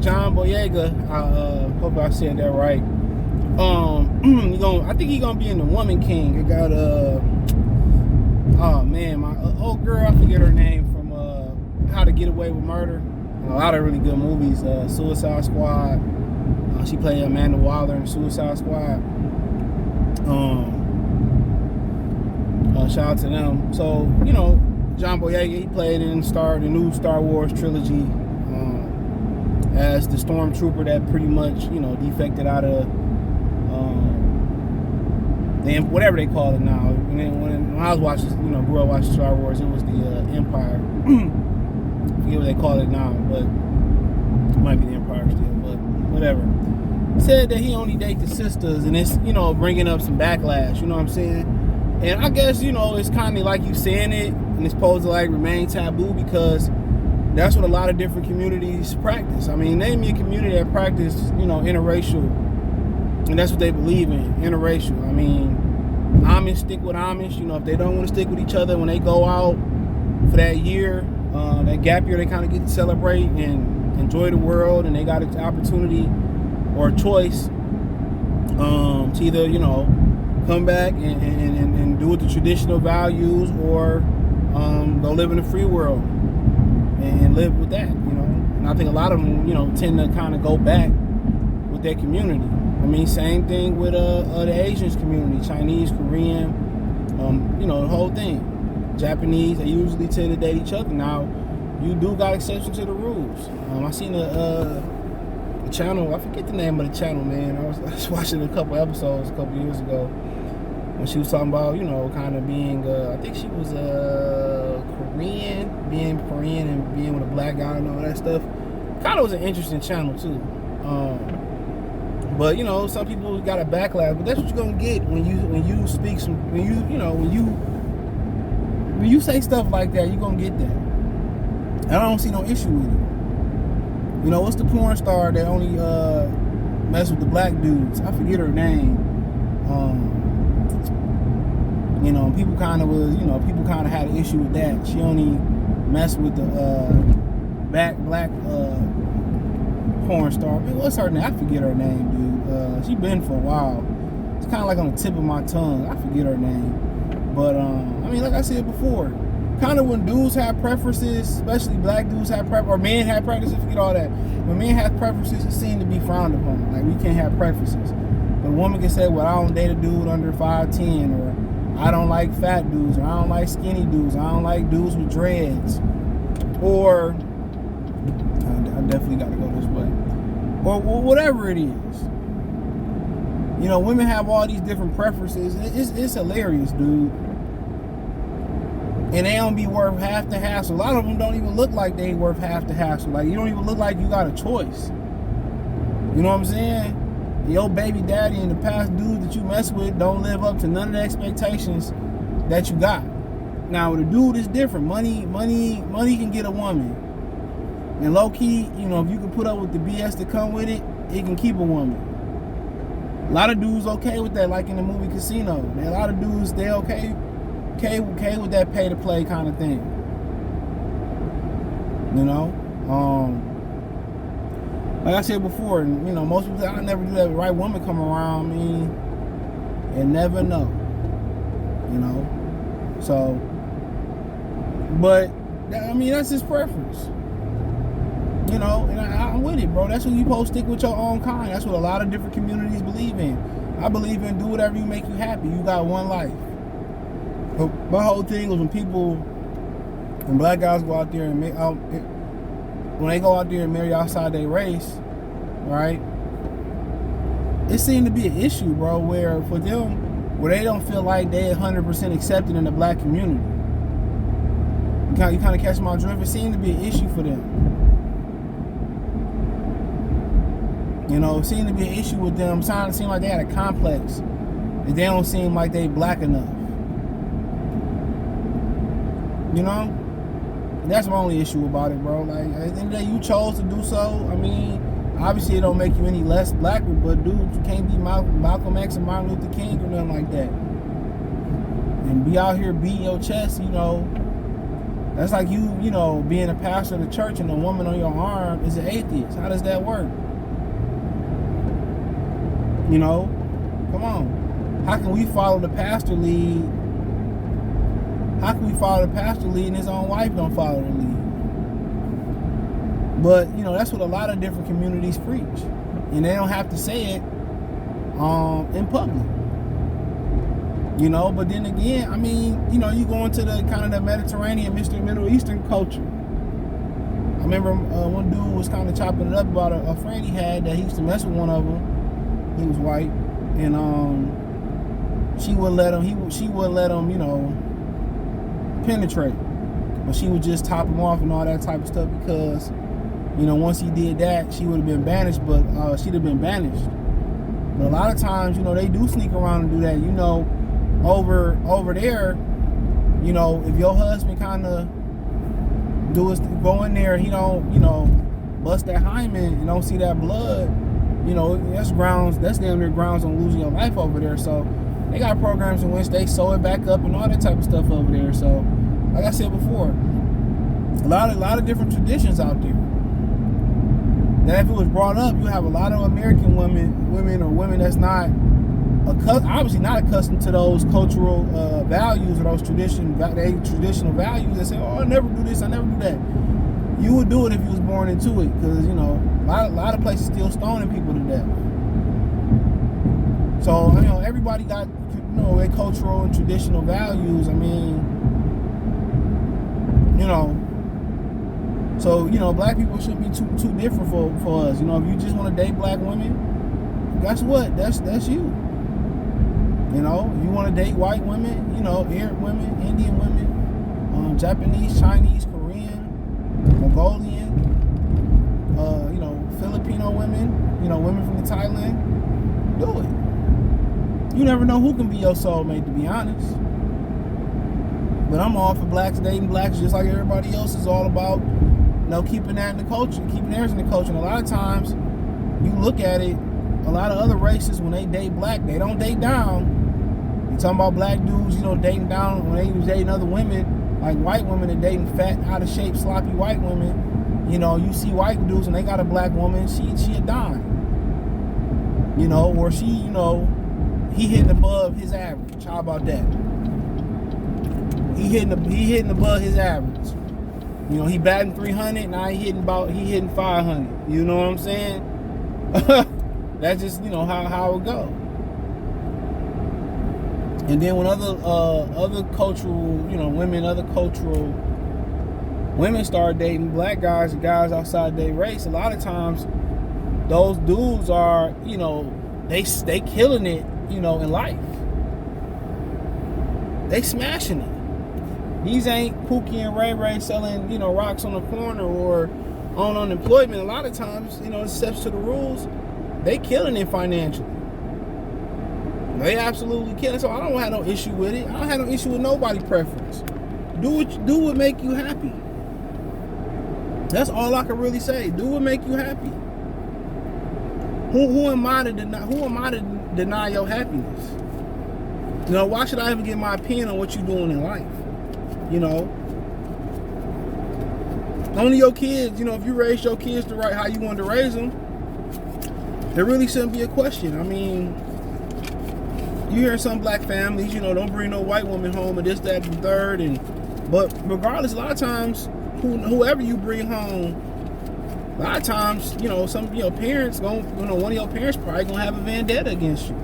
John Boyega. I hope I said that right. I think he's gonna be in The Woman King. It got oh man, my old girl, I forget her name from How to Get Away with Murder. A lot of really good movies. Suicide Squad. She played Amanda Waller in Suicide Squad. Shout out to them. So John Boyega, he played in the new Star Wars trilogy as the stormtrooper that pretty much defected out of whatever they call it now. And then when I was watching, grew up watching Star Wars, it was the Empire. I forget what they call it now, but it might be the Empire still, but whatever. He said that he only dates the sisters, and it's bringing up some backlash. You know what I'm saying? And I guess it's kind of like you saying it, and it's supposed to like remain taboo because that's what a lot of different communities practice. I mean, name me a community that practice interracial. And that's what they believe in, interracial. I mean, Amish stick with Amish. If they don't want to stick with each other when they go out for that year, that gap year, they kind of get to celebrate and enjoy the world, and they got an opportunity or a choice to either, come back and do with the traditional values or go live in a free world and live with that, And I think a lot of them, tend to kind of go back with their community. I mean, same thing with the Asians community, Chinese, Korean, the whole thing. Japanese, they usually tend to date each other. Now, you do got exceptions to the rules. I seen a channel, I forget the name of the channel, man. I was watching a couple episodes a couple years ago when she was talking about, kind of being, I think she was Korean, being Korean and being with a black guy and all that stuff. Kind of was an interesting channel, too. But some people got a backlash. But that's what you're gonna get when you speak some when you say stuff like that. You're gonna get that. And I don't see no issue with it. What's the porn star that only mess with the black dudes? I forget her name. People kind of had an issue with that. She only messed with the black porn star. Man, what's her name? I forget her name, dude. She been for a while. It's kind of like on the tip of my tongue. I forget her name. But like I said before, kind of when dudes have preferences, especially black dudes have preferences, or men have preferences, forget all that. When men have preferences, it seems to be frowned upon. Like, we can't have preferences. But a woman can say, well, I don't date a dude under 5'10", or I don't like fat dudes, or I don't like skinny dudes, or I don't like dudes with dreads, or I definitely got to go this way, or whatever it is. Women have all these different preferences. It's hilarious, dude. And they don't be worth half the hassle. A lot of them don't even look like they ain't worth half the hassle. Like, you don't even look like you got a choice. You know what I'm saying? Your baby daddy and the past dude that you mess with don't live up to none of the expectations that you got. Now, with a dude, it's different. Money can get a woman. And low key, if you can put up with the BS that come with it, it can keep a woman. A lot of dudes okay with that, like in the movie Casino. A lot of dudes, they okay with that pay to play kind of thing. Like I said before, most people say, I never do that. The right woman come around, and never know. So, but that's his preference. And I'm with it, bro. That's when you supposed to stick with your own kind. That's what a lot of different communities believe in. I believe in do whatever you make you happy. You got one life. But my whole thing was when black guys go out there and when they go out there and marry outside their race, right? It seemed to be an issue, bro, where for them, where they don't feel like they 100% accepted in the black community. You kind of catch my drift. It seemed to be an issue for them. It seemed to be an issue with them. It seemed like they had a complex. That they don't seem like they black enough. That's my only issue about it, bro. Like, at the end of the day, you chose to do so. Obviously it don't make you any less black, but dude, you can't be Malcolm X and Martin Luther King or nothing like that. And be out here beating your chest, That's like you know, being a pastor of the church and a woman on your arm is an atheist. How does that work? You know, come on. How can we follow the pastor lead? How can we follow the pastor lead and his own wife don't follow the lead? But, you know, that's what a lot of different communities preach. And they don't have to say it in public. You know, but then again, I mean, you know, you go into the kind of the Mediterranean, Middle Eastern culture. I remember one dude was kind of chopping it up about a friend he had that he used to mess with one of them. He was white, and she wouldn't let him, you know, penetrate. But she would just top him off and all that type of stuff because, you know, once he did that, she would have been banished, but she'd have been banished. But a lot of times, you know, they do sneak around and do that. You know, over there, you know, if your husband kind of go in there, he don't, you know, bust that hymen and don't see that blood, you know, that's damn near grounds on losing your life over there. So they got programs in which they sew it back up and all that type of stuff over there. So, like I said before, a lot of different traditions out there. That if it was brought up, you have a lot of American women or women that's not obviously not accustomed to those cultural values or those traditional values that say, oh, I never do this, I never do that. You would do it if you was born into it, because, you know, a lot of places still stoning people to death. So, you know, everybody got, you know, their cultural and traditional values. I mean, you know, so, you know, black people shouldn't be too different for us. You know, if you just want to date black women, guess what? That's you. You know, if you want to date white women, you know, Arab women, Indian women, Japanese, Chinese, Korean, Mongolian, you know, Filipino women, you know, women from Thailand, do it. You never know who can be your soulmate, to be honest. But I'm all for blacks dating blacks just like everybody else is all about, you know, keeping that in the culture, keeping theirs in the culture. And a lot of times, you look at it, a lot of other races, when they date black, they don't date down. You talking about black dudes, you know, dating down when they was dating other women, like white women and dating fat, out of shape, sloppy white women. You know, you see white dudes when they got a black woman, she a dime. You know, or she, you know, he hitting above his average. How about that? He hitting above his average. You know, he batting 300, now he hitting 500. You know what I'm saying? That's just, you know, how it go. And then when other cultural, you know, women start dating black guys and guys outside their race, a lot of times those dudes are, you know, they killing it, you know, in life. They smashing it. These ain't Pookie and Ray Ray selling, you know, rocks on the corner or on unemployment. A lot of times, you know, exceptions to the rules, they killing it financially. They absolutely killing. So I don't have no issue with it. I don't have no issue with nobody's preference. Do what make you happy. That's all I can really say. Do what make you happy. Who am I to deny your happiness? You know, why should I even get my opinion on what you're doing in life? You know, only your kids, you know, if you raise your kids to right how you wanted to raise them, there really shouldn't be a question. I mean, you hear some black families, you know, don't bring no white woman home and this, that, and the third, but regardless, a lot of times, whoever you bring home, a lot of times, you know, some, you know, parents one of your parents probably gonna have a vendetta against you,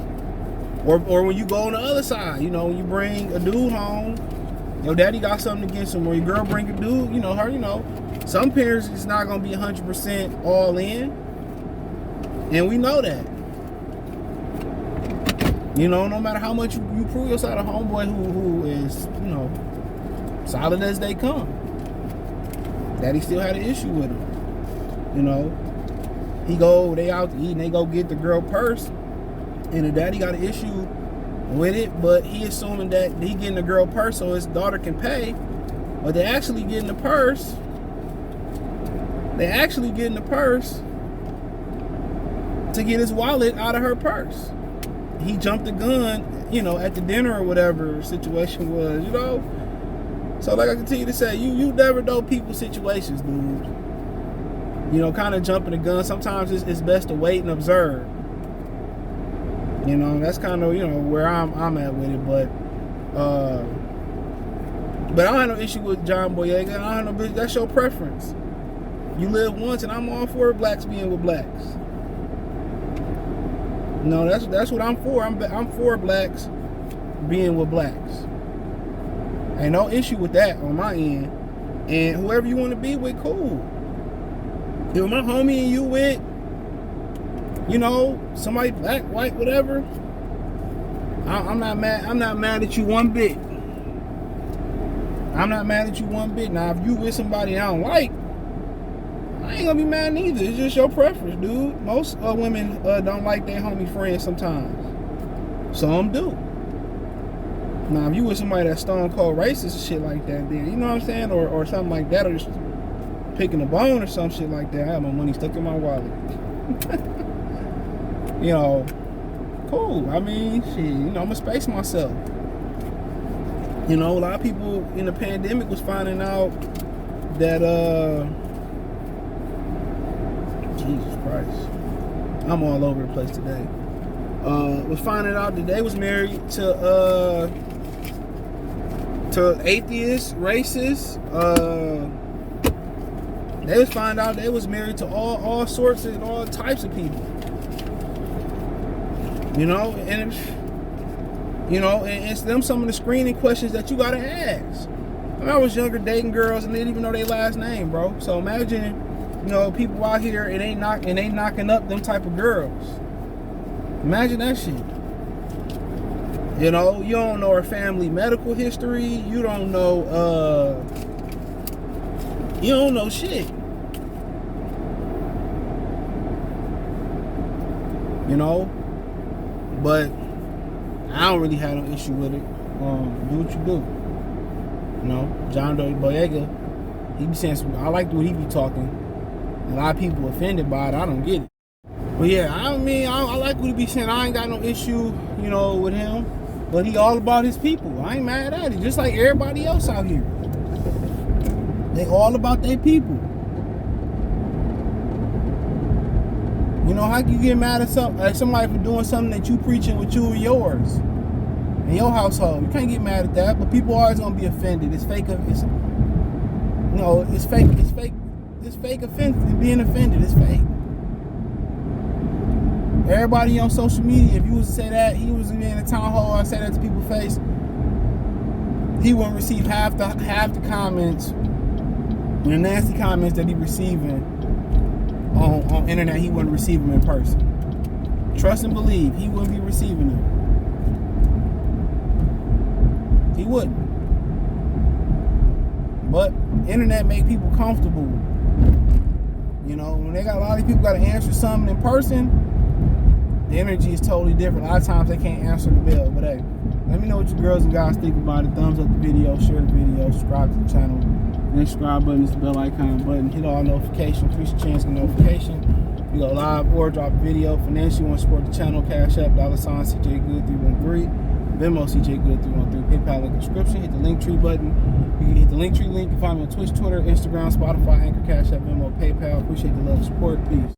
or when you go on the other side, you know, when you bring a dude home, your daddy got something against him, or your girl bring a dude, you know, her, you know, some parents is not gonna be 100% all in, and we know that. You know, no matter how much you prove yourself a homeboy who is, you know, solid as they come, daddy still had an issue with him. You know, they out to eat and they go get the girl purse, and the daddy got an issue with it, but he assuming that he getting the girl purse so his daughter can pay, but they actually getting the purse. To get his wallet out of her purse. He jumped the gun, you know, at the dinner or whatever situation was, you know. So like I continue to say, you never know people's situations, dude. You know, kind of jumping the gun. Sometimes it's best to wait and observe. You know, that's kind of, you know, where I'm at with it. But I don't have no issue with John Boyega. I don't have no bitch. That's your preference. You live once, and I'm all for blacks being with blacks. No, that's what I'm for. I'm for blacks being with blacks. Ain't no issue with that on my end. And whoever you want to be with, cool. If my homie and you with, you know, somebody black, white, whatever, I'm not mad. I'm not mad at you one bit. I'm not mad at you one bit. Now, if you with somebody I don't like, I ain't gonna be mad neither. It's just your preference, dude. Most women don't like their homie friends sometimes. Some do. Now, if you with somebody that's stone cold racist and shit like that, then you know what I'm saying, or something like that, or just picking a bone or some shit like that. I have my money stuck in my wallet. You know, cool. I mean, shit. You know, I'ma space myself. You know, a lot of people in the pandemic was finding out that Jesus Christ, I'm all over the place today. Was finding out that they was married to atheists, racists. They was finding out they was married to all sorts and all types of people. You know, and it's them some of the screening questions that you gotta ask. When I was younger, dating girls and they didn't even know their last name, bro. So imagine, you know, people out here and they knocking up them type of girls. Imagine that shit. You know, you don't know her family medical history. You don't know shit. You know? But I don't really have no issue with it. Do what you do. You know, John Boyega, he be saying some, I like the way he be talking. A lot of people offended by it. I don't get it. But yeah, I mean, I like what he be saying. I ain't got no issue, you know, with him. But he all about his people. I ain't mad at it. Just like everybody else out here. They all about their people. You know, how can you get mad at somebody for doing something that you preaching with you and yours in your household? You can't get mad at that, but people are always gonna be offended. It's fake. It's fake. It's fake. It's fake offended. Being offended is fake. Everybody on social media, if you was to say that, he was in a town hall and say that to people's face, he wouldn't receive half the comments, the nasty comments that he receiving on internet. He wouldn't receive them in person. Trust and believe, he wouldn't be receiving them. He wouldn't. But internet make people comfortable. You know, when they got a lot of people got to answer something in person, the energy is totally different. A lot of times they can't answer the bell. But hey, let me know what you girls and guys think about it. Thumbs up the video, share the video, subscribe to the channel. The subscribe button is the bell icon button. Hit all notifications. Increase your chance of notification. You go live or drop a video. Financially, you want to support the channel, Cash App, $CJGood313. Venmo, CJGood313. PayPal link in the description. Hit the link tree button. You can hit the link tree link. You can find me on Twitch, Twitter, Instagram, Spotify, Anchor, Cash App, Venmo, PayPal. Appreciate the love and support. Peace.